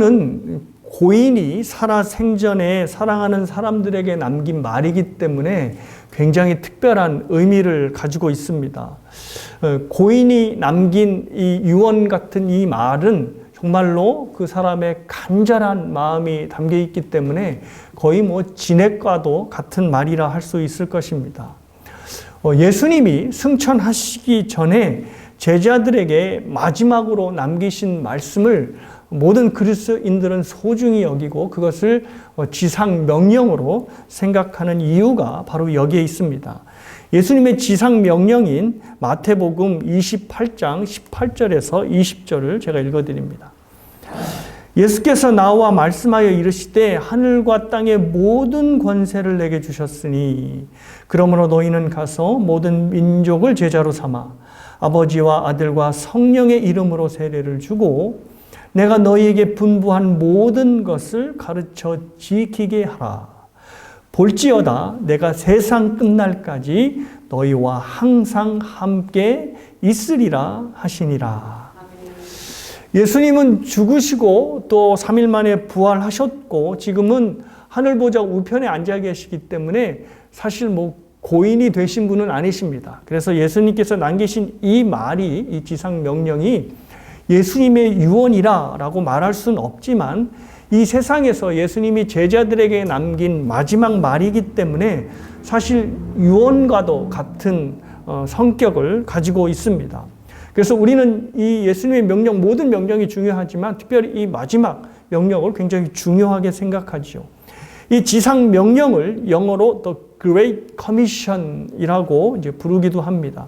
이거는 고인이 살아생전에 사랑하는 사람들에게 남긴 말이기 때문에 굉장히 특별한 의미를 가지고 있습니다. 고인이 남긴 이 유언 같은 이 말은 정말로 그 사람의 간절한 마음이 담겨 있기 때문에 거의 진액과도 같은 말이라 할 수 있을 것입니다. 예수님이 승천하시기 전에 제자들에게 마지막으로 남기신 말씀을 모든 그리스도인들은 소중히 여기고 그것을 지상 명령으로 생각하는 이유가 바로 여기에 있습니다. 예수님의 지상 명령인 마태복음 28장 18절에서 20절을 제가 읽어드립니다. 예수께서 나와 말씀하여 이르시되 하늘과 땅의 모든 권세를 내게 주셨으니 그러므로 너희는 가서 모든 민족을 제자로 삼아 아버지와 아들과 성령의 이름으로 세례를 주고 내가 너희에게 분부한 모든 것을 가르쳐 지키게 하라. 볼지어다 내가 세상 끝날까지 너희와 항상 함께 있으리라 하시니라. 예수님은 죽으시고 또 3일 만에 부활하셨고 지금은 하늘보좌 우편에 앉아 계시기 때문에 사실 고인이 되신 분은 아니십니다. 그래서 예수님께서 남기신 이 말이, 이 지상 명령이 예수님의 유언이라고 말할 수는 없지만 이 세상에서 예수님이 제자들에게 남긴 마지막 말이기 때문에 사실 유언과도 같은 성격을 가지고 있습니다. 그래서 우리는 이 예수님의 명령, 모든 명령이 중요하지만 특별히 이 마지막 명령을 굉장히 중요하게 생각하죠. 이 지상 명령을 영어로 The Great Commission이라고 이제 부르기도 합니다.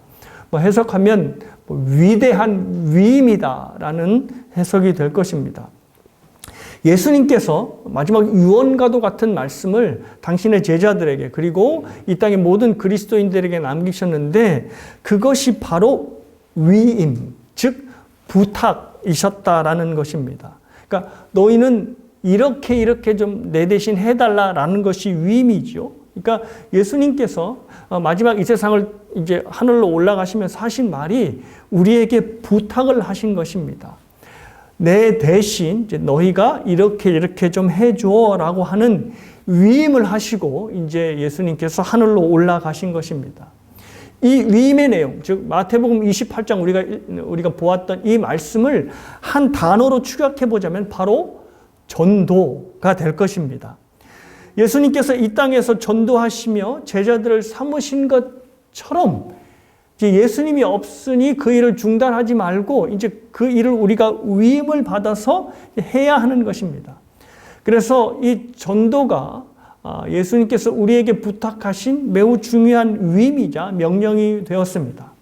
해석하면 위대한 위임이다라는 해석이 될 것입니다. 예수님께서 마지막 유언과도 같은 말씀을 당신의 제자들에게 그리고 이 땅의 모든 그리스도인들에게 남기셨는데 그것이 바로 위임, 즉 부탁이셨다라는 것입니다. 그러니까 너희는 이렇게 좀 내 대신 해달라라는 것이 위임이죠. 그러니까 예수님께서 마지막 이 세상을 이제 하늘로 올라가시면서 하신 말이 우리에게 부탁을 하신 것입니다. 내 대신 이제 너희가 이렇게 좀 해줘라고 하는 위임을 하시고 이제 예수님께서 하늘로 올라가신 것입니다. 이 위임의 내용, 즉 마태복음 28장 우리가 보았던 이 말씀을 한 단어로 축약해 보자면 바로 전도가 될 것입니다. 예수님께서 이 땅에서 전도하시며 제자들을 삼으신 것처럼 이제 예수님이 없으니 그 일을 중단하지 말고 이제 그 일을 우리가 위임을 받아서 해야 하는 것입니다. 그래서 이 전도가 예수님께서 우리에게 부탁하신 매우 중요한 위임이자 명령이 되었습니다.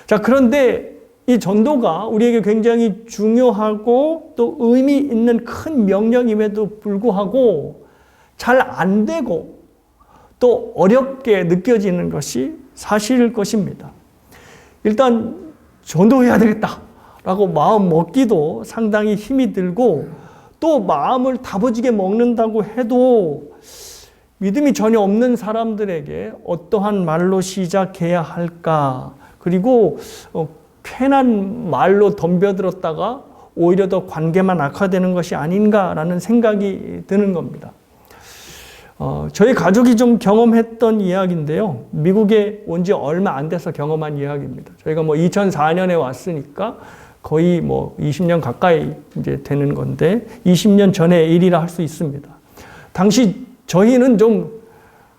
자, 그런데 이 전도가 우리에게 굉장히 중요하고 또 의미 있는 큰 명령임에도 불구하고 잘 안 되고 또 어렵게 느껴지는 것이 사실일 것입니다. 일단 전도해야 되겠다라고 마음 먹기도 상당히 힘이 들고 또 마음을 다부지게 먹는다고 해도 믿음이 전혀 없는 사람들에게 어떠한 말로 시작해야 할까? 그리고 괜한 말로 덤벼들었다가 오히려 더 관계만 악화되는 것이 아닌가라는 생각이 드는 겁니다. 저희 가족이 좀 경험했던 이야기인데요. 미국에 온 지 얼마 안 돼서 경험한 이야기입니다. 저희가 2004년에 왔으니까 거의 20년 가까이 이제 되는 건데 20년 전의 일이라 할 수 있습니다. 당시 저희는 좀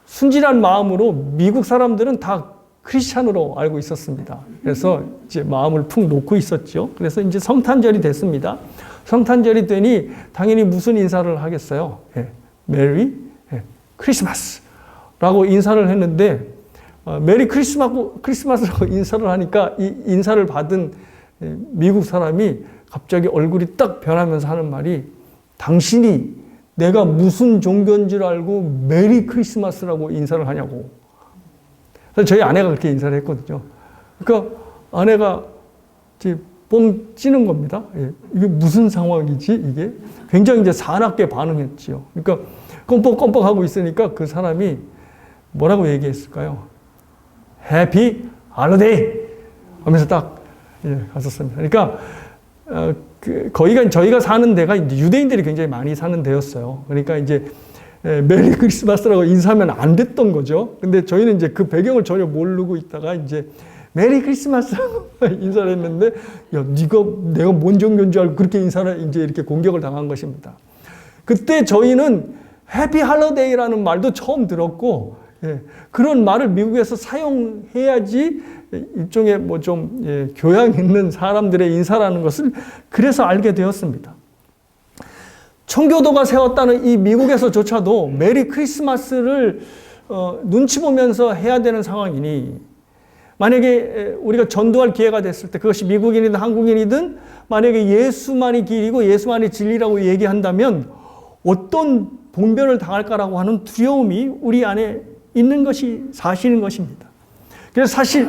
순진한 마음으로 미국 사람들은 다 크리스찬으로 알고 있었습니다. 그래서 이제 마음을 푹 놓고 있었죠. 그래서 이제 성탄절이 됐습니다. 성탄절이 되니 당연히 무슨 인사를 하겠어요? 메리 크리스마스라고 인사를 했는데 메리 크리스마스라고 인사를 하니까 이 인사를 받은 미국 사람이 갑자기 얼굴이 딱 변하면서 하는 말이 당신이 내가 무슨 종교인 줄 알고 메리 크리스마스라고 인사를 하냐고. 그래서 저희 아내가 그렇게 인사를 했거든요. 그러니까 아내가 이제 뻥 찌는 겁니다. 이게 무슨 상황이지 이게? 굉장히 이제 사납게 반응했지요. 그러니까 껌뻑껌뻑 하고 있으니까 그 사람이 뭐라고 얘기했을까요? 해피 할로데이 하면서 딱 갔었습니다. 그러니까 거기가 저희가 사는 데가 이제 유대인들이 굉장히 많이 사는 데였어요. 그러니까 이제 메리 크리스마스라고 인사하면 안 됐던 거죠. 근데 저희는 이제 그 배경을 전혀 모르고 있다가 이제 메리 크리스마스라고 인사를 했는데, 야, 내가 뭔 종교인 줄 알고 그렇게 인사를 이제 이렇게 공격을 당한 것입니다. 그때 저희는 해피 할러데이라는 말도 처음 들었고, 그런 말을 미국에서 사용해야지 일종의 뭐 좀 교양 있는 사람들의 인사라는 것을 그래서 알게 되었습니다. 청교도가 세웠다는 이 미국에서조차도 메리 크리스마스를 눈치 보면서 해야 되는 상황이니, 만약에 우리가 전도할 기회가 됐을 때 그것이 미국인이든 한국인이든 만약에 예수만이 길이고 예수만이 진리라고 얘기한다면 어떤 봉변을 당할까라고 하는 두려움이 우리 안에 있는 것이 사실인 것입니다. 그래서 사실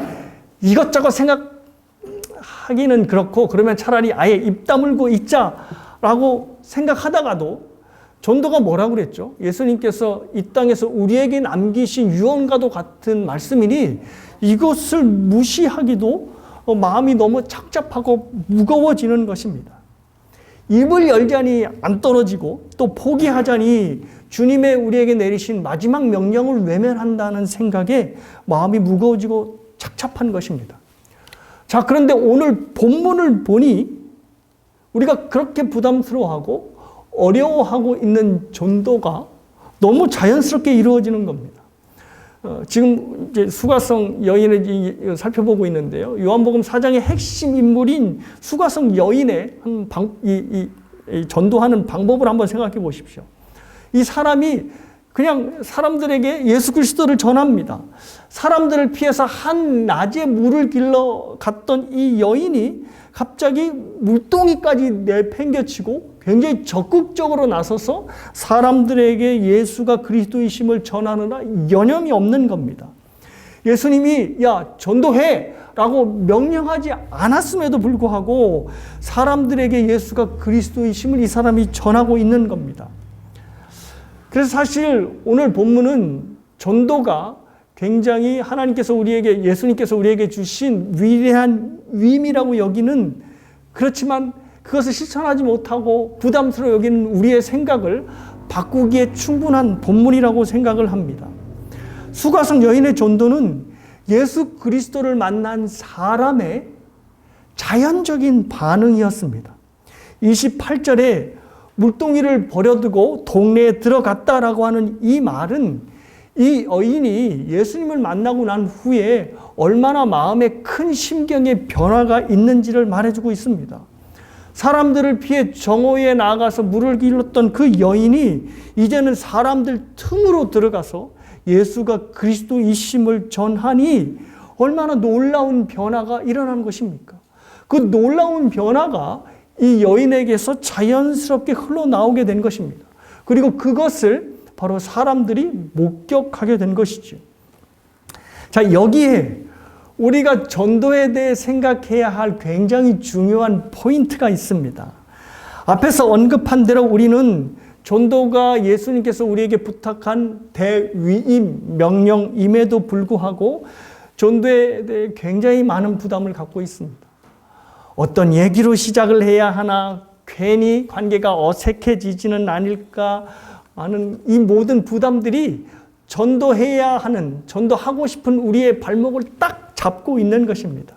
이것저것 생각하기는 그렇고, 그러면 차라리 아예 입 다물고 있자라고 생각하다가도 전도가 뭐라고 그랬죠? 예수님께서 이 땅에서 우리에게 남기신 유언과도 같은 말씀이니 이것을 무시하기도 마음이 너무 착잡하고 무거워지는 것입니다. 입을 열자니 안 떨어지고 또 포기하자니 주님의 우리에게 내리신 마지막 명령을 외면한다는 생각에 마음이 무거워지고 착잡한 것입니다. 자, 그런데 오늘 본문을 보니 우리가 그렇게 부담스러워하고 어려워하고 있는 전도가 너무 자연스럽게 이루어지는 겁니다. 지금 이제 수가성 여인을 살펴보고 있는데요. 요한복음 4장의 핵심 인물인 수가성 여인의 이 전도하는 방법을 한번 생각해 보십시오. 이 사람이 그냥 사람들에게 예수 그리스도를 전합니다. 사람들을 피해서 한낮에 물을 길러 갔던 이 여인이 갑자기 물동이까지 내팽개치고 굉장히 적극적으로 나서서 사람들에게 예수가 그리스도이심을 전하느라 여념이 없는 겁니다. 예수님이 야 전도해 라고 명령하지 않았음에도 불구하고 사람들에게 예수가 그리스도이심을 이 사람이 전하고 있는 겁니다. 그래서 사실 오늘 본문은 전도가 굉장히 하나님께서 우리에게, 예수님께서 우리에게 주신 위대한 위임이라고 여기는, 그렇지만 그것을 실천하지 못하고 부담스러워 여기는 우리의 생각을 바꾸기에 충분한 본문이라고 생각을 합니다. 수가성 여인의 전도는 예수 그리스도를 만난 사람의 자연적인 반응이었습니다. 28절에 물동이를 버려두고 동네에 들어갔다라고 하는 이 말은 이 여인이 예수님을 만나고 난 후에 얼마나 마음에 큰 심경의 변화가 있는지를 말해주고 있습니다. 사람들을 피해 정오에 나아가서 물을 길렀던 그 여인이 이제는 사람들 틈으로 들어가서 예수가 그리스도이심을 전하니 얼마나 놀라운 변화가 일어난 것입니까? 그 놀라운 변화가 이 여인에게서 자연스럽게 흘러나오게 된 것입니다. 그리고 그것을 바로 사람들이 목격하게 된 것이죠. 자, 여기에 우리가 전도에 대해 생각해야 할 굉장히 중요한 포인트가 있습니다. 앞에서 언급한 대로 우리는 전도가 예수님께서 우리에게 부탁한 대위임, 명령임에도 불구하고 전도에 대해 굉장히 많은 부담을 갖고 있습니다. 어떤 얘기로 시작을 해야 하나, 괜히 관계가 어색해지지는 않을까 하는 이 모든 부담들이 전도해야 하는, 전도하고 싶은 우리의 발목을 딱 잡고 있는 것입니다.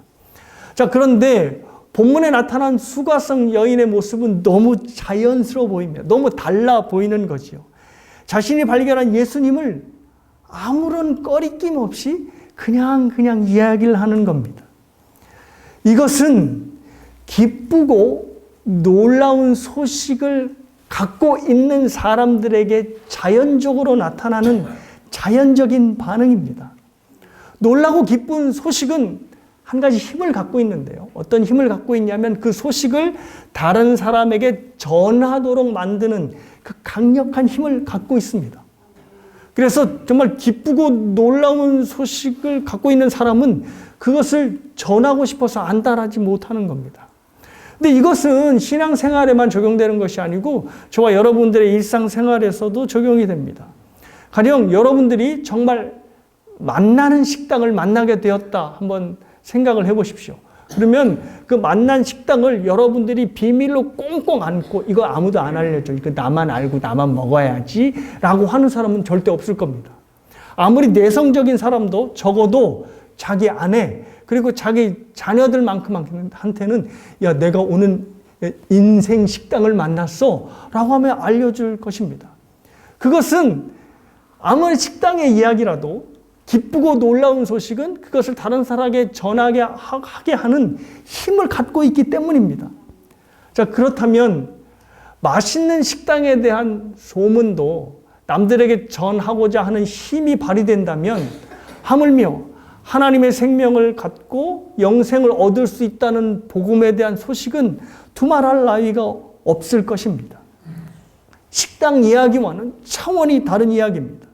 자, 그런데 본문에 나타난 수가성 여인의 모습은 너무 자연스러워 보입니다. 너무 달라 보이는 거죠. 자신이 발견한 예수님을 아무런 꺼리낌 없이 그냥 이야기를 하는 겁니다. 이것은 기쁘고 놀라운 소식을 갖고 있는 사람들에게 자연적으로 나타나는 자연적인 반응입니다. 놀라고 기쁜 소식은 한 가지 힘을 갖고 있는데요. 어떤 힘을 갖고 있냐면 그 소식을 다른 사람에게 전하도록 만드는 그 강력한 힘을 갖고 있습니다. 그래서 정말 기쁘고 놀라운 소식을 갖고 있는 사람은 그것을 전하고 싶어서 안달하지 못하는 겁니다. 근데 이것은 신앙생활에만 적용되는 것이 아니고 저와 여러분들의 일상생활에서도 적용이 됩니다. 가령 여러분들이 정말 만나는 식당을 만나게 되었다 한번 생각을 해보십시오. 그러면 그 만난 식당을 여러분들이 비밀로 꽁꽁 안고 이거 아무도 안 알려줘. 이거 나만 알고 나만 먹어야지 라고 하는 사람은 절대 없을 겁니다. 아무리 내성적인 사람도 적어도 자기 아내 그리고 자기 자녀들만큼한테는 야 내가 오늘 인생 식당을 만났어 라고 하면 알려줄 것입니다. 그것은 아무리 식당의 이야기라도 기쁘고 놀라운 소식은 그것을 다른 사람에게 전하게 하는 힘을 갖고 있기 때문입니다. 자, 그렇다면 맛있는 식당에 대한 소문도 남들에게 전하고자 하는 힘이 발휘된다면 하물며 하나님의 생명을 갖고 영생을 얻을 수 있다는 복음에 대한 소식은 두말할 나위가 없을 것입니다. 식당 이야기와는 차원이 다른 이야기입니다.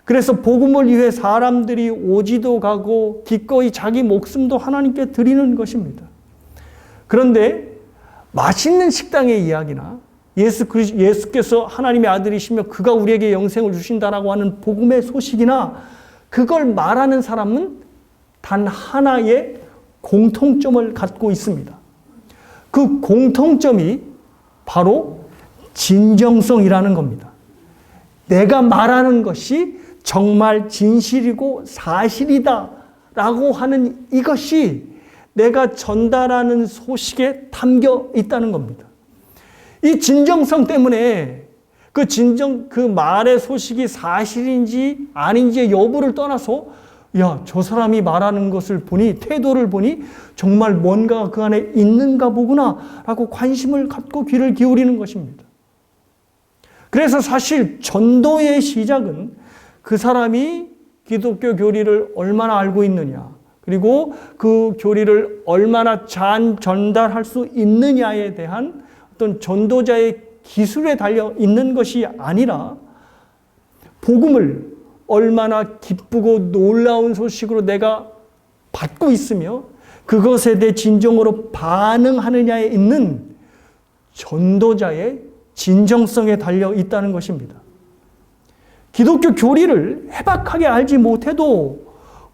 그래서 복음을 위해 사람들이 오지도 가고 기꺼이 자기 목숨도 하나님께 드리는 것입니다. 그런데 맛있는 식당의 이야기나 예수께서 하나님의 아들이시며 그가 우리에게 영생을 주신다라고 하는 복음의 소식이나 그걸 말하는 사람은 단 하나의 공통점을 갖고 있습니다. 그 공통점이 바로 진정성이라는 겁니다. 내가 말하는 것이 정말 진실이고 사실이다 라고 하는 이것이 내가 전달하는 소식에 담겨 있다는 겁니다. 이 진정성 때문에 그 말의 소식이 사실인지 아닌지의 여부를 떠나서 야, 저 사람이 말하는 것을 보니 태도를 보니 정말 뭔가 그 안에 있는가 보구나 라고 관심을 갖고 귀를 기울이는 것입니다. 그래서 사실 전도의 시작은 그 사람이 기독교 교리를 얼마나 알고 있느냐 그리고 그 교리를 얼마나 잘 전달할 수 있느냐에 대한 어떤 전도자의 기술에 달려 있는 것이 아니라 복음을 얼마나 기쁘고 놀라운 소식으로 내가 받고 있으며 그것에 대해 진정으로 반응하느냐에 있는 전도자의 진정성에 달려 있다는 것입니다. 기독교 교리를 해박하게 알지 못해도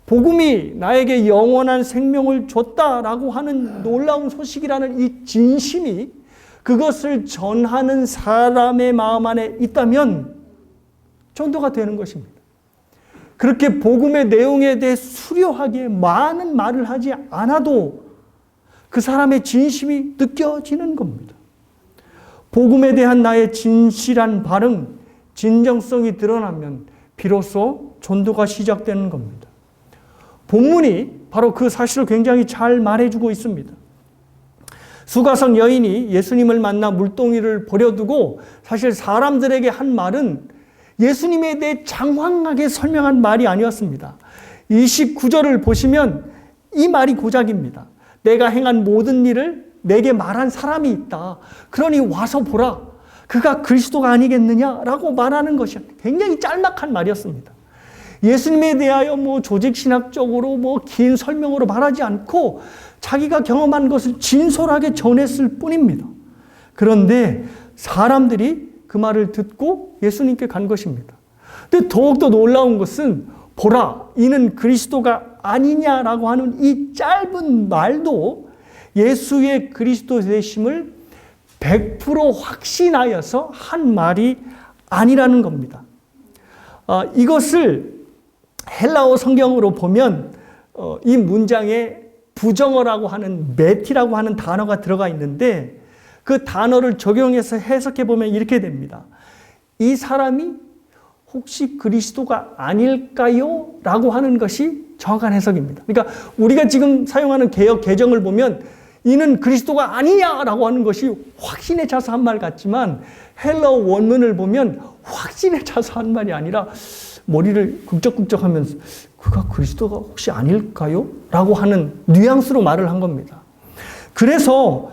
복음이 나에게 영원한 생명을 줬다라고 하는 놀라운 소식이라는 이 진심이 그것을 전하는 사람의 마음 안에 있다면 전도가 되는 것입니다. 그렇게 복음의 내용에 대해 수려하게 많은 말을 하지 않아도 그 사람의 진심이 느껴지는 겁니다. 복음에 대한 나의 진실한 반응, 진정성이 드러나면 비로소 전도가 시작되는 겁니다. 본문이 바로 그 사실을 굉장히 잘 말해주고 있습니다. 수가성 여인이 예수님을 만나 물동이를 버려두고 사실 사람들에게 한 말은 예수님에 대해 장황하게 설명한 말이 아니었습니다. 29절을 보시면 이 말이 고작입니다. 내가 행한 모든 일을 내게 말한 사람이 있다. 그러니 와서 보라. 그가 그리스도가 아니겠느냐라고 말하는 것이 굉장히 짤막한 말이었습니다. 예수님에 대하여 조직신학적으로 긴 설명으로 말하지 않고 자기가 경험한 것을 진솔하게 전했을 뿐입니다. 그런데 사람들이 그 말을 듣고 예수님께 간 것입니다. 근데 더욱더 놀라운 것은 보라, 이는 그리스도가 아니냐라고 하는 이 짧은 말도 예수의 그리스도 되심을 100% 확신하여서 한 말이 아니라는 겁니다. 이것을 헬라어 성경으로 보면 이 문장에 부정어라고 하는 메티라고 하는 단어가 들어가 있는데 그 단어를 적용해서 해석해 보면 이렇게 됩니다. 이 사람이 혹시 그리스도가 아닐까요? 라고 하는 것이 정확한 해석입니다. 그러니까 우리가 지금 사용하는 개역 개정을 보면 이는 그리스도가 아니냐라고 하는 것이 확신에 차서 한 말 같지만 헬라어 원문을 보면 확신에 차서 한 말이 아니라 머리를 긁적긁적하면서 그가 그리스도가 혹시 아닐까요? 라고 하는 뉘앙스로 말을 한 겁니다. 그래서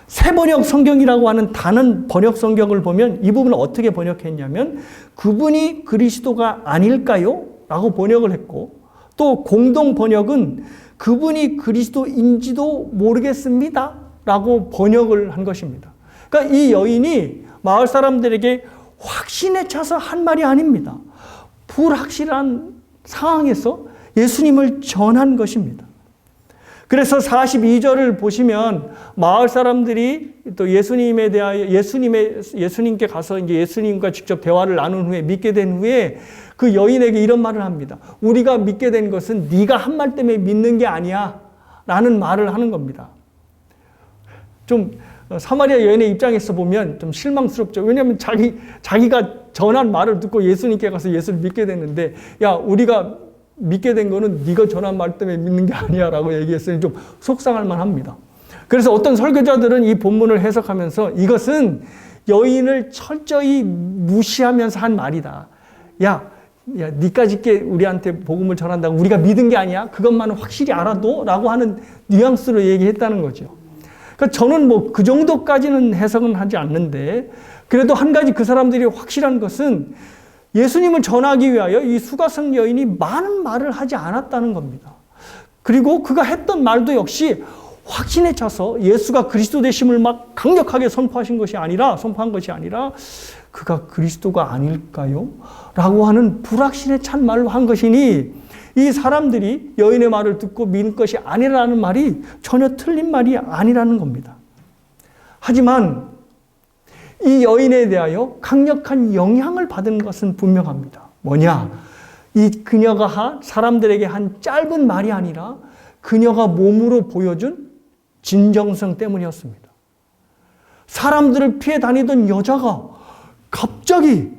새 번역 성경이라고 하는 다른 번역 성경을 보면 이 부분을 어떻게 번역했냐면 그분이 그리스도가 아닐까요? 라고 번역을 했고 또 공동 번역은 그분이 그리스도인지도 모르겠습니다. 라고 번역을 한 것입니다. 그러니까 이 여인이 마을 사람들에게 확신에 차서 한 말이 아닙니다. 불확실한 상황에서 예수님을 전한 것입니다. 그래서 42절을 보시면 마을 사람들이 또 예수님에 대하여 예수님께 가서 이제 예수님과 직접 대화를 나눈 후에 믿게 된 후에 그 여인에게 이런 말을 합니다. 우리가 믿게 된 것은 네가 한 말 때문에 믿는 게 아니야 라는 말을 하는 겁니다. 좀 사마리아 여인의 입장에서 보면 좀 실망스럽죠. 왜냐하면 자기가 전한 말을 듣고 예수님께 가서 예수를 믿게 됐는데, 야, 우리가 믿게 된 거는 네가 전한 말 때문에 믿는 게 아니야 라고 얘기했으니 좀 속상할 만합니다. 그래서 어떤 설교자들은 이 본문을 해석하면서 이것은 여인을 철저히 무시하면서 한 말이다. 야, 니까짓게 우리한테 복음을 전한다고 우리가 믿은 게 아니야? 그것만은 확실히 알아도? 라고 하는 뉘앙스로 얘기했다는 거죠. 그러니까 저는 뭐 그 정도까지는 해석은 하지 않는데, 그래도 한 가지 그 사람들이 확실한 것은 예수님을 전하기 위하여 이 수가성 여인이 많은 말을 하지 않았다는 겁니다. 그리고 그가 했던 말도 역시 확신에 차서 예수가 그리스도 되심을 막 강력하게 선포한 것이 아니라 그가 그리스도가 아닐까요? 라고 하는 불확신에 찬 말로 한 것이니 이 사람들이 여인의 말을 듣고 믿는 것이 아니라는 말이 전혀 틀린 말이 아니라는 겁니다. 하지만 이 여인에 대하여 강력한 영향을 받은 것은 분명합니다. 뭐냐? 이 그녀가 사람들에게 한 짧은 말이 아니라 그녀가 몸으로 보여준 진정성 때문이었습니다. 사람들을 피해 다니던 여자가 갑자기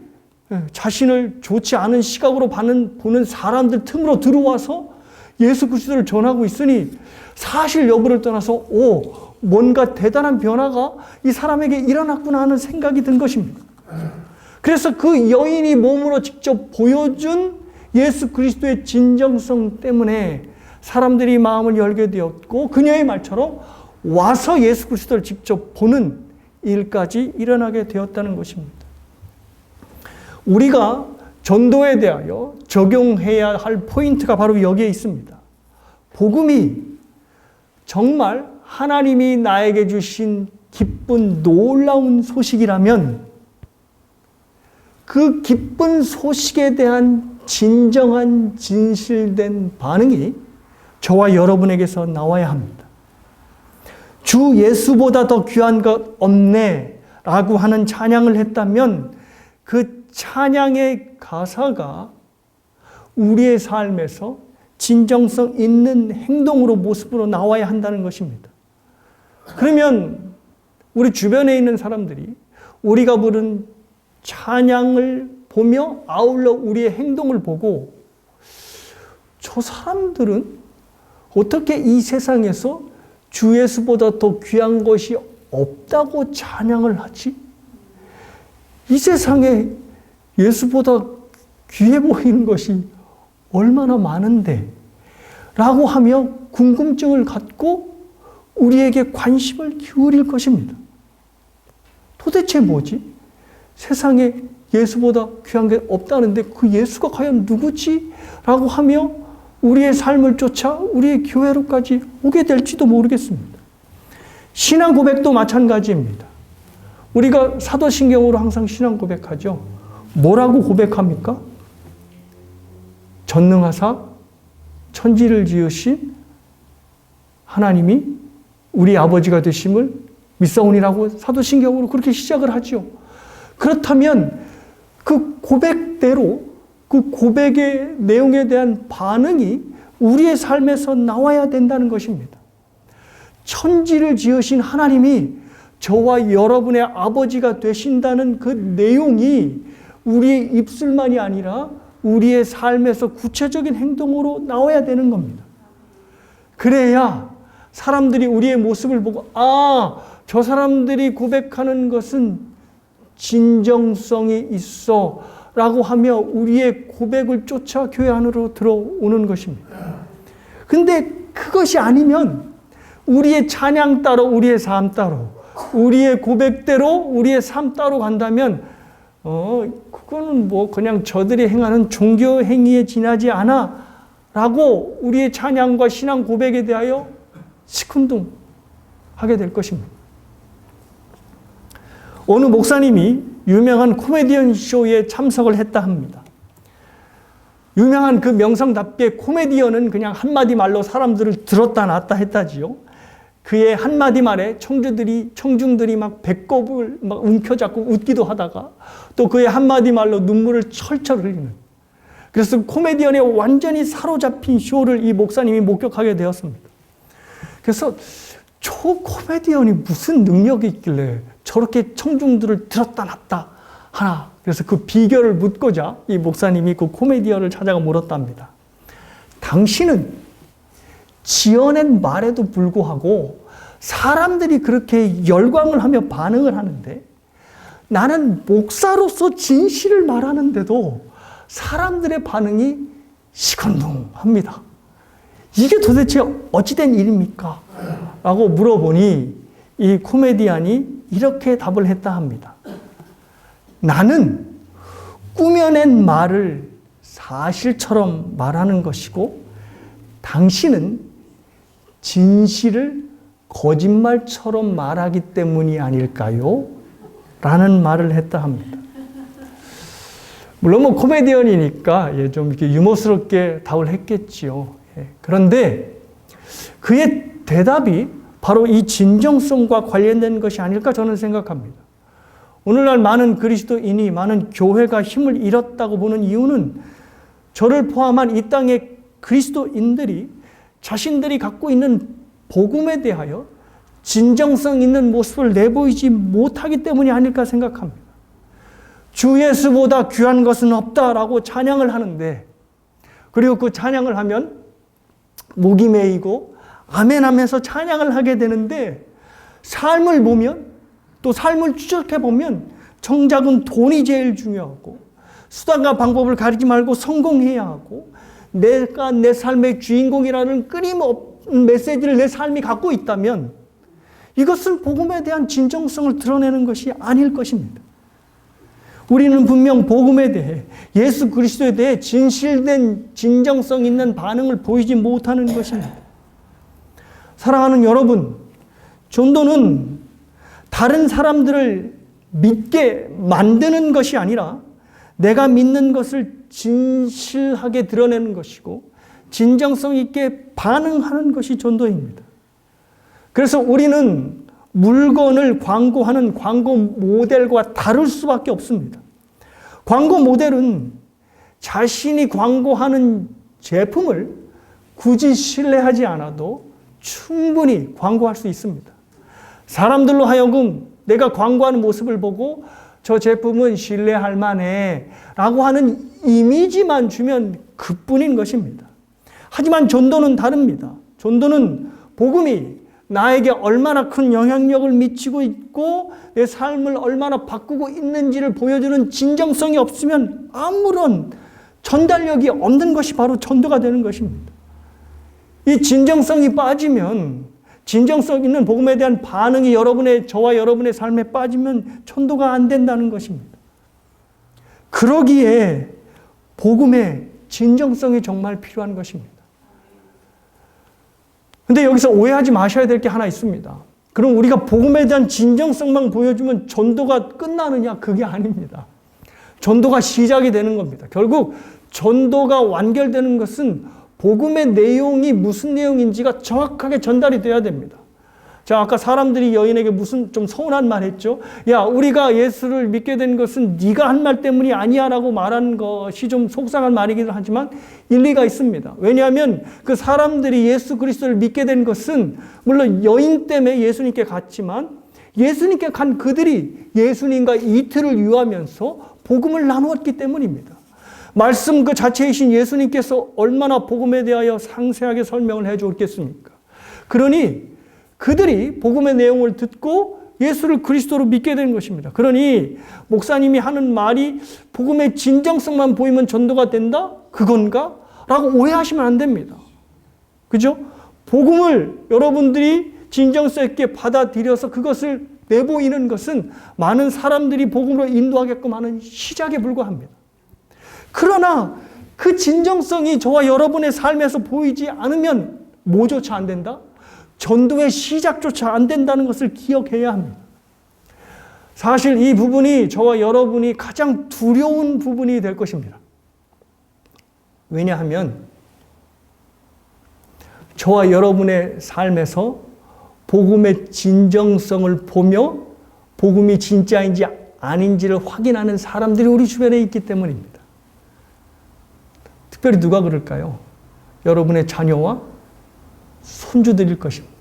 자신을 좋지 않은 시각으로 보는 사람들 틈으로 들어와서 예수 그리스도를 전하고 있으니 사실 여부를 떠나서 뭔가 대단한 변화가 이 사람에게 일어났구나 하는 생각이 든 것입니다. 그래서 그 여인이 몸으로 직접 보여준 예수 그리스도의 진정성 때문에 사람들이 마음을 열게 되었고 그녀의 말처럼 와서 예수 그리스도를 직접 보는 일까지 일어나게 되었다는 것입니다. 우리가 전도에 대하여 적용해야 할 포인트가 바로 여기에 있습니다. 복음이 정말 하나님이 나에게 주신 기쁜 놀라운 소식이라면 그 기쁜 소식에 대한 진정한 진실된 반응이 저와 여러분에게서 나와야 합니다. 주 예수보다 더 귀한 것 없네 라고 하는 찬양을 했다면 그 찬양의 가사가 우리의 삶에서 진정성 있는 행동으로 모습으로 나와야 한다는 것입니다. 그러면 우리 주변에 있는 사람들이 우리가 부른 찬양을 보며 아울러 우리의 행동을 보고 저 사람들은 어떻게 이 세상에서 주 예수보다 더 귀한 것이 없다고 찬양을 하지? 이 세상에 예수보다 귀해 보이는 것이 얼마나 많은데 라고 하며 궁금증을 갖고 우리에게 관심을 기울일 것입니다. 도대체 뭐지? 세상에 예수보다 귀한 게 없다는데 그 예수가 과연 누구지? 라고 하며 우리의 삶을 쫓아 우리의 교회로까지 오게 될지도 모르겠습니다. 신앙 고백도 마찬가지입니다. 우리가 사도신경으로 항상 신앙 고백하죠. 뭐라고 고백합니까? 전능하사 천지를 지으신 하나님이 우리 아버지가 되심을 믿사오니라고 사도신경으로 그렇게 시작을 하죠. 그렇다면 그 고백대로 그 고백의 내용에 대한 반응이 우리의 삶에서 나와야 된다는 것입니다. 천지를 지으신 하나님이 저와 여러분의 아버지가 되신다는 그 내용이 우리의 입술만이 아니라 우리의 삶에서 구체적인 행동으로 나와야 되는 겁니다. 그래야 사람들이 우리의 모습을 보고 저 사람들이 고백하는 것은 진정성이 있어 라고 하며 우리의 고백을 쫓아 교회 안으로 들어오는 것입니다. 근데 그것이 아니면 우리의 찬양 따로 우리의 삶 따로 우리의 고백대로 우리의 삶 따로 간다면 그거는 뭐 그냥 저들이 행하는 종교 행위에 지나지 않아 라고 우리의 찬양과 신앙 고백에 대하여 시큰둥하게 될 것입니다. 어느 목사님이 유명한 코미디언 쇼에 참석을 했다 합니다. 유명한 그 명성답게 코미디언은 그냥 한마디 말로 사람들을 들었다 놨다 했다지요. 그의 한마디 말에 청중들이 막 배꼽을 막 움켜잡고 웃기도 하다가 또 그의 한마디 말로 눈물을 철철 흘리는, 그래서 코미디언에 완전히 사로잡힌 쇼를 이 목사님이 목격하게 되었습니다. 그래서 저 코미디언이 무슨 능력이 있길래 저렇게 청중들을 들었다 놨다 하나. 그래서 그 비결을 묻고자 이 목사님이 그 코미디언을 찾아가 물었답니다. 당신은 지어낸 말에도 불구하고 사람들이 그렇게 열광을 하며 반응을 하는데, 나는 목사로서 진실을 말하는데도 사람들의 반응이 시큰둥합니다. 이게 도대체 어찌된 일입니까? 라고 물어보니 이 코미디언이 이렇게 답을 했다 합니다. 나는 꾸며낸 말을 사실처럼 말하는 것이고, 당신은 진실을 거짓말처럼 말하기 때문이 아닐까요? 라는 말을 했다 합니다. 물론 코미디언이니까 좀 이렇게 유머스럽게 답을 했겠지요. 그런데 그의 대답이 바로 이 진정성과 관련된 것이 아닐까 저는 생각합니다. 오늘날 많은 그리스도인이, 많은 교회가 힘을 잃었다고 보는 이유는 저를 포함한 이 땅의 그리스도인들이 자신들이 갖고 있는 복음에 대하여 진정성 있는 모습을 내보이지 못하기 때문이 아닐까 생각합니다. 주 예수보다 귀한 것은 없다라고 찬양을 하는데, 그리고 그 찬양을 하면 목이 메이고 아멘 하면서 찬양을 하게 되는데, 삶을 보면, 또 삶을 추적해 보면 정작은 돈이 제일 중요하고, 수단과 방법을 가리지 말고 성공해야 하고, 내가 내 삶의 주인공이라는 끊임없는 메시지를 내 삶이 갖고 있다면 이것은 복음에 대한 진정성을 드러내는 것이 아닐 것입니다. 우리는 분명 복음에 대해, 예수 그리스도에 대해 진실된 진정성 있는 반응을 보이지 못하는 것입니다. 사랑하는 여러분, 전도는 다른 사람들을 믿게 만드는 것이 아니라 내가 믿는 것을 진실하게 드러내는 것이고 진정성 있게 반응하는 것이 전도입니다. 그래서 우리는 물건을 광고하는 광고 모델과 다를 수밖에 없습니다. 광고 모델은 자신이 광고하는 제품을 굳이 신뢰하지 않아도 충분히 광고할 수 있습니다. 사람들로 하여금 내가 광고하는 모습을 보고 저 제품은 신뢰할 만해 라고 하는 이미지만 주면 그뿐인 것입니다. 하지만 전도는 다릅니다. 전도는 복음이 나에게 얼마나 큰 영향력을 미치고 있고 내 삶을 얼마나 바꾸고 있는지를 보여주는 진정성이 없으면 아무런 전달력이 없는 것이 바로 전도가 되는 것입니다. 이 진정성이 빠지면, 진정성 있는 복음에 대한 반응이 저와 여러분의 삶에 빠지면 전도가 안 된다는 것입니다. 그러기에 복음의 진정성이 정말 필요한 것입니다. 근데 여기서 오해하지 마셔야 될 게 하나 있습니다. 그럼 우리가 복음에 대한 진정성만 보여주면 전도가 끝나느냐? 그게 아닙니다. 전도가 시작이 되는 겁니다. 결국 전도가 완결되는 것은 복음의 내용이 무슨 내용인지가 정확하게 전달이 돼야 됩니다. 자, 아까 사람들이 여인에게 무슨 좀 서운한 말 했죠. 야, 우리가 예수를 믿게 된 것은 네가 한 말 때문이 아니야 라고 말한 것이 좀 속상한 말이기도 하지만 일리가 있습니다. 왜냐하면 그 사람들이 예수 그리스도를 믿게 된 것은 물론 여인 때문에 예수님께 갔지만 예수님께 간 그들이 예수님과 이틀을 유하면서 복음을 나누었기 때문입니다. 말씀 그 자체이신 예수님께서 얼마나 복음에 대하여 상세하게 설명을 해 주었겠습니까? 그러니 그들이 복음의 내용을 듣고 예수를 그리스도로 믿게 된 것입니다. 그러니 목사님이 하는 말이 복음의 진정성만 보이면 전도가 된다? 그건가? 라고 오해하시면 안 됩니다. 그죠? 복음을 여러분들이 진정성 있게 받아들여서 그것을 내보이는 것은 많은 사람들이 복음으로 인도하게끔 하는 시작에 불과합니다. 그러나 그 진정성이 저와 여러분의 삶에서 보이지 않으면 뭐조차 안 된다? 전도의 시작조차 안 된다는 것을 기억해야 합니다. 사실 이 부분이 저와 여러분이 가장 두려운 부분이 될 것입니다. 왜냐하면 저와 여러분의 삶에서 복음의 진정성을 보며 복음이 진짜인지 아닌지를 확인하는 사람들이 우리 주변에 있기 때문입니다. 특별히 누가 그럴까요? 여러분의 자녀와 손주들일 것입니다.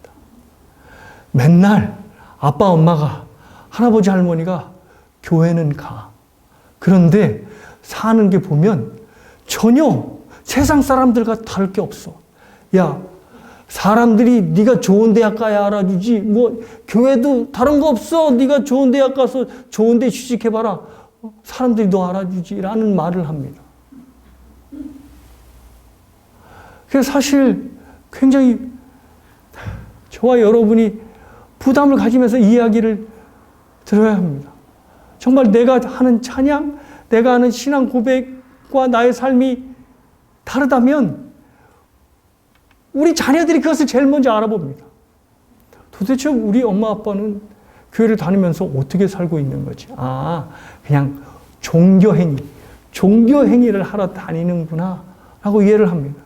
맨날 아빠, 엄마가, 할아버지, 할머니가 교회는 가. 그런데 사는 게 보면 전혀 세상 사람들과 다를 게 없어. 야, 사람들이 네가 좋은 대학 가야 알아주지. 뭐 교회도 다른 거 없어. 네가 좋은 대학 가서 좋은 데 취직해봐라. 사람들이 너 알아주지라는 말을 합니다. 그래서 사실 굉장히 저와 여러분이 부담을 가지면서 이야기를 들어야 합니다. 정말 내가 하는 찬양, 내가 하는 신앙 고백과 나의 삶이 다르다면 우리 자녀들이 그것을 제일 먼저 알아봅니다. 도대체 우리 엄마 아빠는 교회를 다니면서 어떻게 살고 있는 거지? 아, 그냥 종교행위를 하러 다니는구나 라고 이해를 합니다.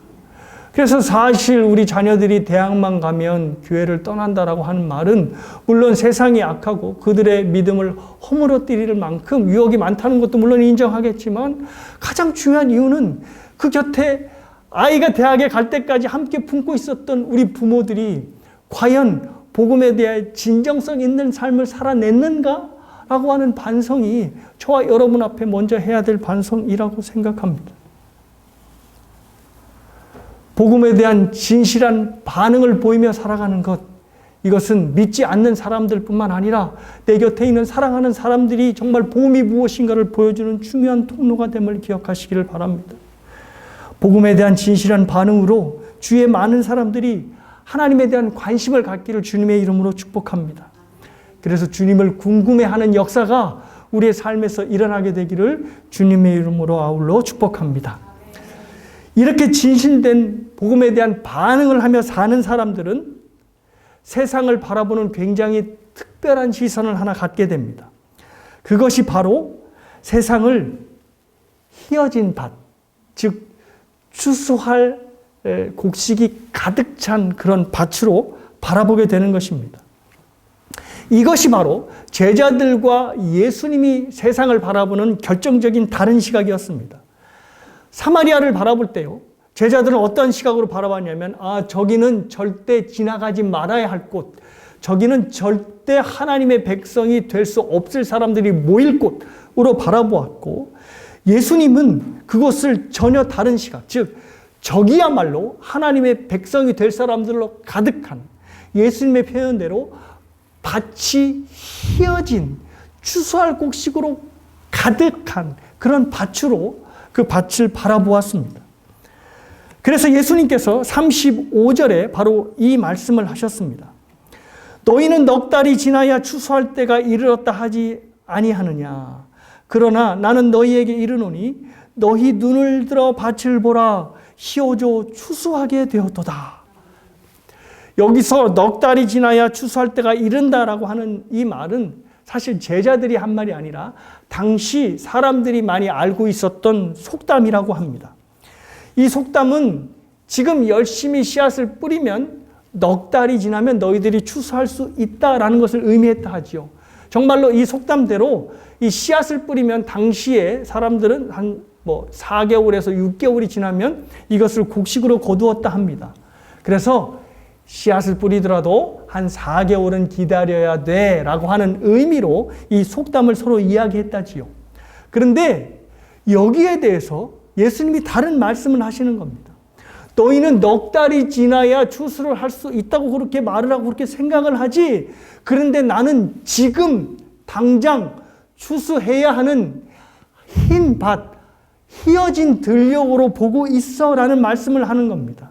그래서 사실 우리 자녀들이 대학만 가면 교회를 떠난다라고 하는 말은 물론 세상이 악하고 그들의 믿음을 허물어뜨릴 만큼 유혹이 많다는 것도 물론 인정하겠지만 가장 중요한 이유는 그 곁에 아이가 대학에 갈 때까지 함께 품고 있었던 우리 부모들이 과연 복음에 대해 진정성 있는 삶을 살아냈는가? 라고 하는 반성이 저와 여러분 앞에 먼저 해야 될 반성이라고 생각합니다. 복음에 대한 진실한 반응을 보이며 살아가는 것, 이것은 믿지 않는 사람들뿐만 아니라 내 곁에 있는 사랑하는 사람들이 정말 복음이 무엇인가를 보여주는 중요한 통로가 됨을 기억하시기를 바랍니다. 복음에 대한 진실한 반응으로 주위의 많은 사람들이 하나님에 대한 관심을 갖기를 주님의 이름으로 축복합니다. 그래서 주님을 궁금해하는 역사가 우리의 삶에서 일어나게 되기를 주님의 이름으로 아울러 축복합니다. 이렇게 진실된 복음에 대한 반응을 하며 사는 사람들은 세상을 바라보는 굉장히 특별한 시선을 하나 갖게 됩니다. 그것이 바로 세상을 휘어진 밭, 즉 추수할 곡식이 가득 찬 그런 밭으로 바라보게 되는 것입니다. 이것이 바로 제자들과 예수님이 세상을 바라보는 결정적인 다른 시각이었습니다. 사마리아를 바라볼 때요, 제자들은 어떤 시각으로 바라봤냐면, 저기는 절대 지나가지 말아야 할 곳, 저기는 절대 하나님의 백성이 될 수 없을 사람들이 모일 곳으로 바라보았고, 예수님은 그것을 전혀 다른 시각, 즉 저기야말로 하나님의 백성이 될 사람들로 가득한, 예수님의 표현대로 밭이 휘어진 추수할 곡식으로 가득한 그런 밭으로 그 밭을 바라보았습니다. 그래서 예수님께서 35절에 바로 이 말씀을 하셨습니다. 너희는 넉 달이 지나야 추수할 때가 이르렀다 하지 아니하느냐. 그러나 나는 너희에게 이르노니 너희 눈을 들어 밭을 보라. 휘어져 추수하게 되었도다. 여기서 넉 달이 지나야 추수할 때가 이른다라고 하는 이 말은 사실 제자들이 한 말이 아니라 당시 사람들이 많이 알고 있었던 속담이라고 합니다. 이 속담은 지금 열심히 씨앗을 뿌리면 넉 달이 지나면 너희들이 추수할 수 있다라는 것을 의미했다 하지요. 정말로 이 속담대로 이 씨앗을 뿌리면 당시에 사람들은 한 4개월에서 6개월이 지나면 이것을 곡식으로 거두었다 합니다. 그래서 씨앗을 뿌리더라도 한 4개월은 기다려야 돼 라고 하는 의미로 이 속담을 서로 이야기했다지요. 그런데 여기에 대해서 예수님이 다른 말씀을 하시는 겁니다. 너희는 넉 달이 지나야 추수를 할 수 있다고 그렇게 말을 하고 그렇게 생각을 하지, 그런데 나는 지금 당장 추수해야 하는 흰 밭, 휘어진 들녘으로 보고 있어 라는 말씀을 하는 겁니다.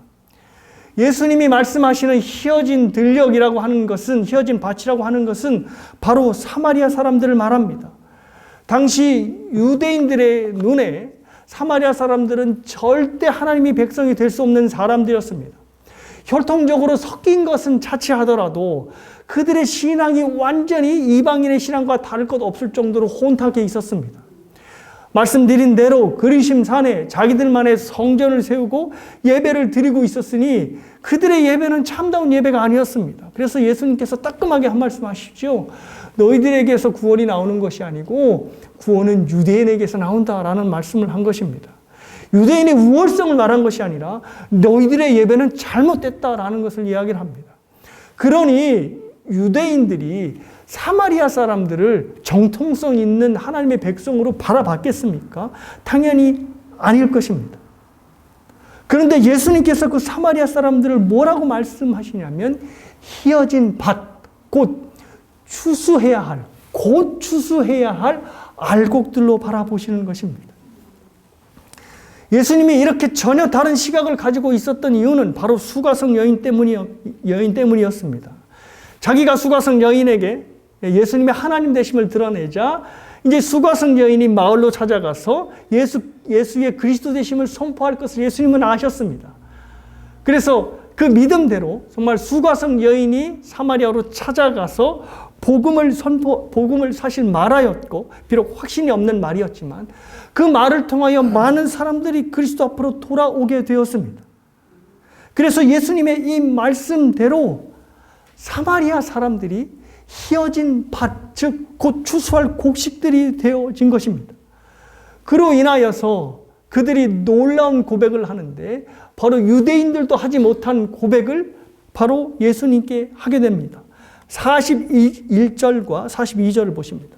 예수님이 말씀하시는 휘어진 들녘이라고 하는 것은, 휘어진 밭이라고 하는 것은 바로 사마리아 사람들을 말합니다. 당시 유대인들의 눈에 사마리아 사람들은 절대 하나님이 백성이 될 수 없는 사람들이었습니다. 혈통적으로 섞인 것은 차치하더라도 그들의 신앙이 완전히 이방인의 신앙과 다를 것 없을 정도로 혼탁해 있었습니다. 말씀드린 대로 그리심 산에 자기들만의 성전을 세우고 예배를 드리고 있었으니 그들의 예배는 참다운 예배가 아니었습니다. 그래서 예수님께서 따끔하게 한 말씀 하시죠. 너희들에게서 구원이 나오는 것이 아니고 구원은 유대인에게서 나온다라는 말씀을 한 것입니다. 유대인의 우월성을 말한 것이 아니라 너희들의 예배는 잘못됐다라는 것을 이야기를 합니다. 그러니 유대인들이 사마리아 사람들을 정통성 있는 하나님의 백성으로 바라봤겠습니까? 당연히 아닐 것입니다. 그런데 예수님께서 그 사마리아 사람들을 뭐라고 말씀하시냐면 희어진 밭, 곧 추수해야 할 알곡들로 바라보시는 것입니다. 예수님이 이렇게 전혀 다른 시각을 가지고 있었던 이유는 바로 수가성 여인 때문이었습니다. 자기가 수가성 여인에게 예수님의 하나님 되심을 드러내자 이제 수가성 여인이 마을로 찾아가서 예수의 그리스도 되심을 선포할 것을 예수님은 아셨습니다. 그래서 그 믿음대로 정말 수가성 여인이 사마리아로 찾아가서 복음을 사실 말하였고 비록 확신이 없는 말이었지만 그 말을 통하여 많은 사람들이 그리스도 앞으로 돌아오게 되었습니다. 그래서 예수님의 이 말씀대로 사마리아 사람들이 희어진 밭, 즉 곧 추수할 곡식들이 되어진 것입니다. 그로 인하여서 그들이 놀라운 고백을 하는데 바로 유대인들도 하지 못한 고백을 바로 예수님께 하게 됩니다. 41절과 42절을 보십니다.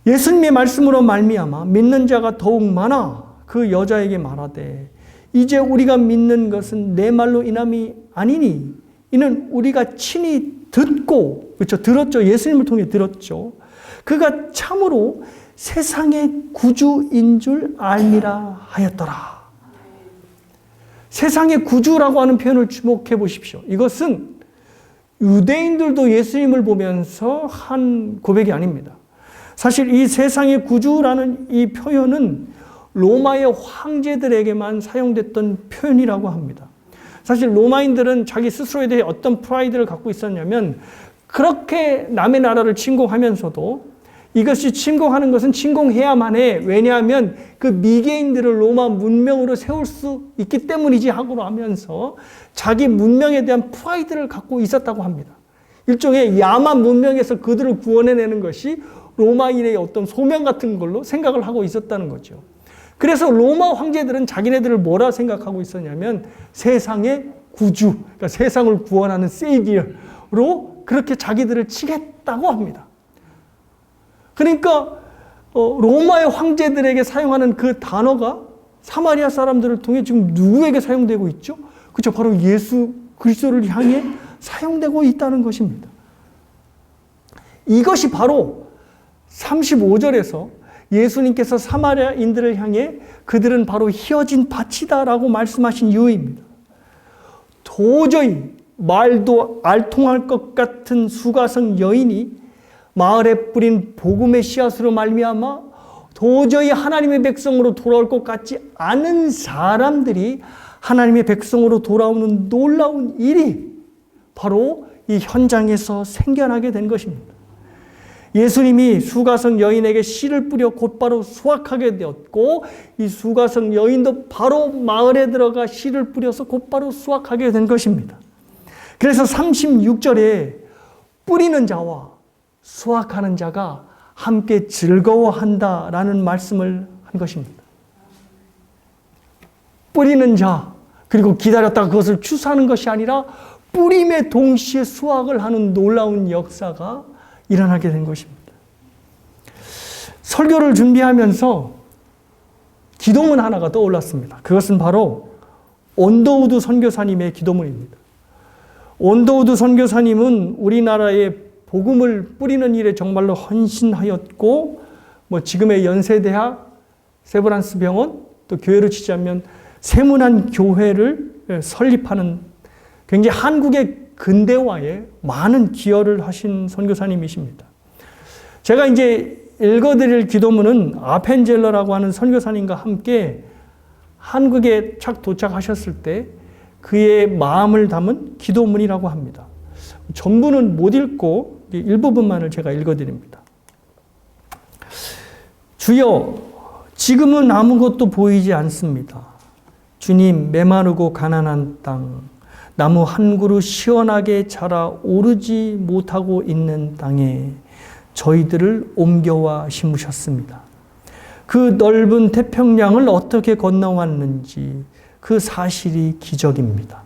예수님의 말씀으로 말미암아 믿는 자가 더욱 많아 그 여자에게 말하되 이제 우리가 믿는 것은 내 말로 인함이 아니니 이는 우리가 친히 듣고 들었죠. 예수님을 통해 들었죠. 그가 참으로 세상의 구주인 줄 알미라 하였더라. 세상의 구주라고 하는 표현을 주목해 보십시오. 이것은 유대인들도 예수님을 보면서 한 고백이 아닙니다. 사실 이 세상의 구주라는 이 표현은 로마의 황제들에게만 사용됐던 표현이라고 합니다. 사실 로마인들은 자기 스스로에 대해 어떤 프라이드를 갖고 있었냐면 그렇게 남의 나라를 침공하면서도 이것이 침공하는 것은 침공해야만 해. 왜냐하면 그 미개인들을 로마 문명으로 세울 수 있기 때문이지 하고 하면서 자기 문명에 대한 프라이드를 갖고 있었다고 합니다. 일종의 야만 문명에서 그들을 구원해내는 것이 로마인의 어떤 소명 같은 걸로 생각을 하고 있었다는 거죠. 그래서 로마 황제들은 자기네들을 뭐라 생각하고 있었냐면 세상의 구주, 그러니까 세상을 구원하는 세이비어로 그렇게 자기들을 치겠다고 합니다. 그러니까 로마의 황제들에게 사용하는 그 단어가 사마리아 사람들을 통해 지금 누구에게 사용되고 있죠? 그렇죠. 바로 예수 그리스도를 향해 사용되고 있다는 것입니다. 이것이 바로 35절에서 예수님께서 사마리아인들을 향해 그들은 바로 희어진 밭이다라고 말씀하신 이유입니다. 도저히 말도 알통할 것 같은 수가성 여인이 마을에 뿌린 복음의 씨앗으로 말미암아 도저히 하나님의 백성으로 돌아올 것 같지 않은 사람들이 하나님의 백성으로 돌아오는 놀라운 일이 바로 이 현장에서 생겨나게 된 것입니다. 예수님이 수가성 여인에게 씨를 뿌려 곧바로 수확하게 되었고 이 수가성 여인도 바로 마을에 들어가 씨를 뿌려서 곧바로 수확하게 된 것입니다. 그래서 36절에 뿌리는 자와 수확하는 자가 함께 즐거워한다라는 말씀을 한 것입니다. 뿌리는 자 그리고 기다렸다가 그것을 추수하는 것이 아니라 뿌림에 동시에 수확을 하는 놀라운 역사가 일어나게 된 것입니다. 설교를 준비하면서 기도문 하나가 떠올랐습니다. 그것은 바로 온더우드 선교사님의 기도문입니다. 온더우드 선교사님은 우리나라에 복음을 뿌리는 일에 정말로 헌신하였고 지금의 연세대학, 세브란스 병원, 또 교회로 치자면 세문안 교회를 설립하는 굉장히 한국의 근대화에 많은 기여를 하신 선교사님이십니다. 제가 이제 읽어드릴 기도문은 아펜젤러라고 하는 선교사님과 함께 한국에 착 도착하셨을 때 그의 마음을 담은 기도문이라고 합니다. 전부는 못 읽고 일부분만을 제가 읽어드립니다. 주여, 지금은 아무것도 보이지 않습니다. 주님, 메마르고 가난한 땅, 나무 한 그루 시원하게 자라 오르지 못하고 있는 땅에 저희들을 옮겨와 심으셨습니다. 그 넓은 태평양을 어떻게 건너왔는지 그 사실이 기적입니다.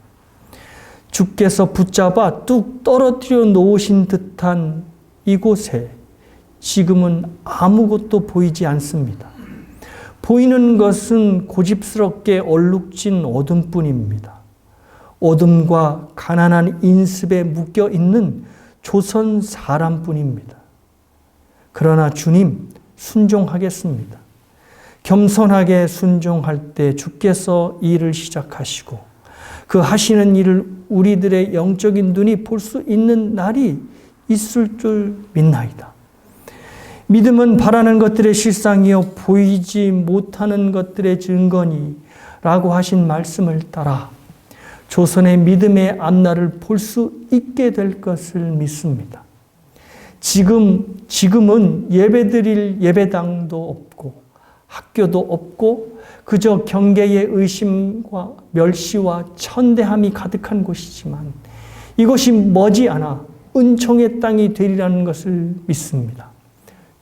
주께서 붙잡아 뚝 떨어뜨려 놓으신 듯한 이곳에 지금은 아무것도 보이지 않습니다. 보이는 것은 고집스럽게 얼룩진 어둠뿐입니다. 어둠과 가난한 인습에 묶여 있는 조선 사람뿐입니다. 그러나 주님, 순종하겠습니다. 겸손하게 순종할 때 주께서 일을 시작하시고 그 하시는 일을 우리들의 영적인 눈이 볼 수 있는 날이 있을 줄 믿나이다. 믿음은 바라는 것들의 실상이요 보이지 못하는 것들의 증거니 라고 하신 말씀을 따라 조선의 믿음의 앞날을 볼 수 있게 될 것을 믿습니다. 지금은 예배드릴 예배당도 없고 학교도 없고 그저 경계의 의심과 멸시와 천대함이 가득한 곳이지만 이곳이 머지않아 은총의 땅이 되리라는 것을 믿습니다.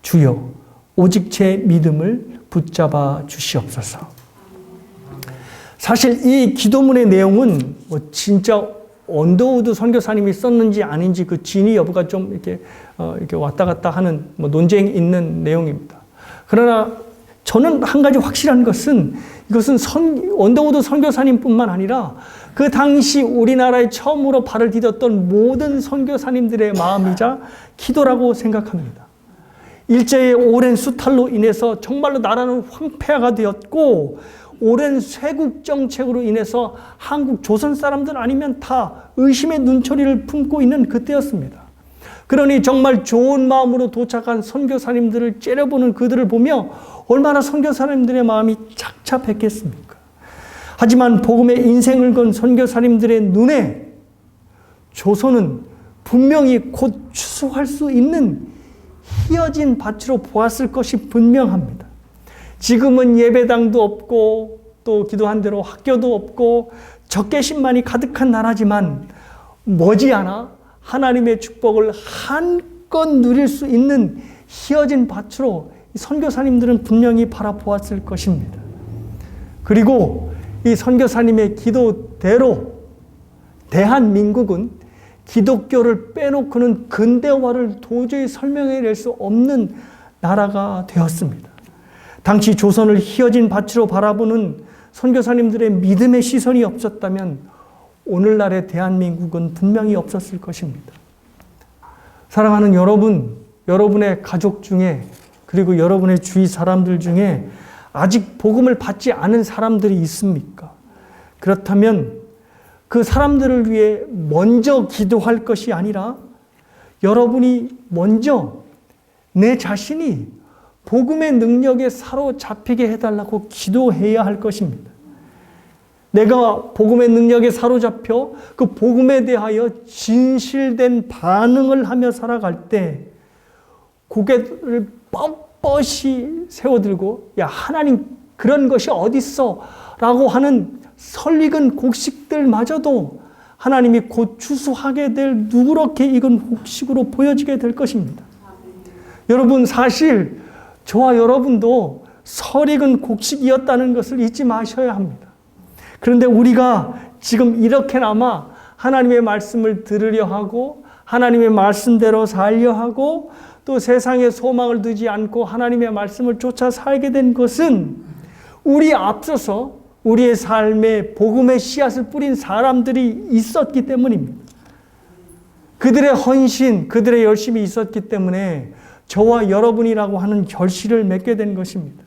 주여, 오직 제 믿음을 붙잡아 주시옵소서. 사실 이 기도문의 내용은 진짜 언더우드 선교사님이 썼는지 아닌지 그 진위 여부가 좀 이렇게 왔다 갔다 하는 논쟁이 있는 내용입니다. 그러나 저는 한 가지 확실한 것은 이것은 언더우드 선교사님뿐만 아니라 그 당시 우리나라에 처음으로 발을 디뎠던 모든 선교사님들의 마음이자 기도라고 생각합니다. 일제의 오랜 수탈로 인해서 정말로 나라는 황폐화가 되었고 오랜 쇄국 정책으로 인해서 한국 조선 사람들 아니면 다 의심의 눈초리를 품고 있는 그때였습니다. 그러니 정말 좋은 마음으로 도착한 선교사님들을 째려보는 그들을 보며 얼마나 선교사님들의 마음이 착잡했겠습니까? 하지만 복음의 인생을 건 선교사님들의 눈에 조선은 분명히 곧 추수할 수 있는 희어진 밭으로 보았을 것이 분명합니다. 지금은 예배당도 없고 또 기도한 대로 학교도 없고 적개심만이 가득한 나라지만 머지않아 하나님의 축복을 한껏 누릴 수 있는 희어진 밭으로 선교사님들은 분명히 바라보았을 것입니다. 그리고 이 선교사님의 기도대로 대한민국은 기독교를 빼놓고는 근대화를 도저히 설명해낼 수 없는 나라가 되었습니다. 당시 조선을 희어진 밭으로 바라보는 선교사님들의 믿음의 시선이 없었다면 오늘날의 대한민국은 분명히 없었을 것입니다. 사랑하는 여러분, 여러분의 가족 중에 그리고 여러분의 주위 사람들 중에 아직 복음을 받지 않은 사람들이 있습니까? 그렇다면 그 사람들을 위해 먼저 기도할 것이 아니라 여러분이 먼저 내 자신이 복음의 능력에 사로잡히게 해달라고 기도해야 할 것입니다. 내가 복음의 능력에 사로잡혀 그 복음에 대하여 진실된 반응을 하며 살아갈 때 고개를 뻣뻣이 세워들고 야 하나님 그런 것이 어딨어 라고 하는 설익은 곡식들마저도 하나님이 곧 추수하게 될 누렇게 익은 곡식으로 보여지게 될 것입니다. 여러분 사실 저와 여러분도 설익은 곡식이었다는 것을 잊지 마셔야 합니다. 그런데 우리가 지금 이렇게나마 하나님의 말씀을 들으려 하고 하나님의 말씀대로 살려 하고 또 세상의 소망을 두지 않고 하나님의 말씀을 쫓아 살게 된 것은 우리 앞서서 우리의 삶에 복음의 씨앗을 뿌린 사람들이 있었기 때문입니다. 그들의 헌신, 그들의 열심이 있었기 때문에 저와 여러분이라고 하는 결실을 맺게 된 것입니다.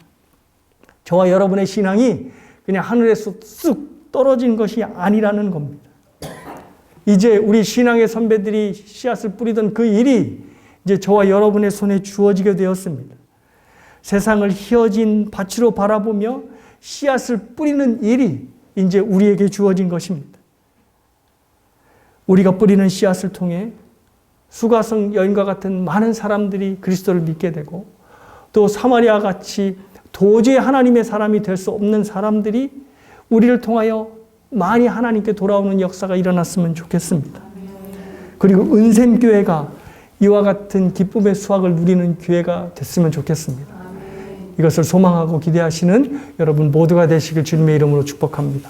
저와 여러분의 신앙이 그냥 하늘에서 쑥 떨어진 것이 아니라는 겁니다. 이제 우리 신앙의 선배들이 씨앗을 뿌리던 그 일이 이제 저와 여러분의 손에 주어지게 되었습니다. 세상을 희어진 밭으로 바라보며 씨앗을 뿌리는 일이 이제 우리에게 주어진 것입니다. 우리가 뿌리는 씨앗을 통해 수가성 여인과 같은 많은 사람들이 그리스도를 믿게 되고 또 사마리아 같이 도저히 하나님의 사람이 될 수 없는 사람들이 우리를 통하여 많이 하나님께 돌아오는 역사가 일어났으면 좋겠습니다. 그리고 은샘교회가 이와 같은 기쁨의 수확을 누리는 교회가 됐으면 좋겠습니다. 이것을 소망하고 기대하시는 여러분 모두가 되시길 주님의 이름으로 축복합니다.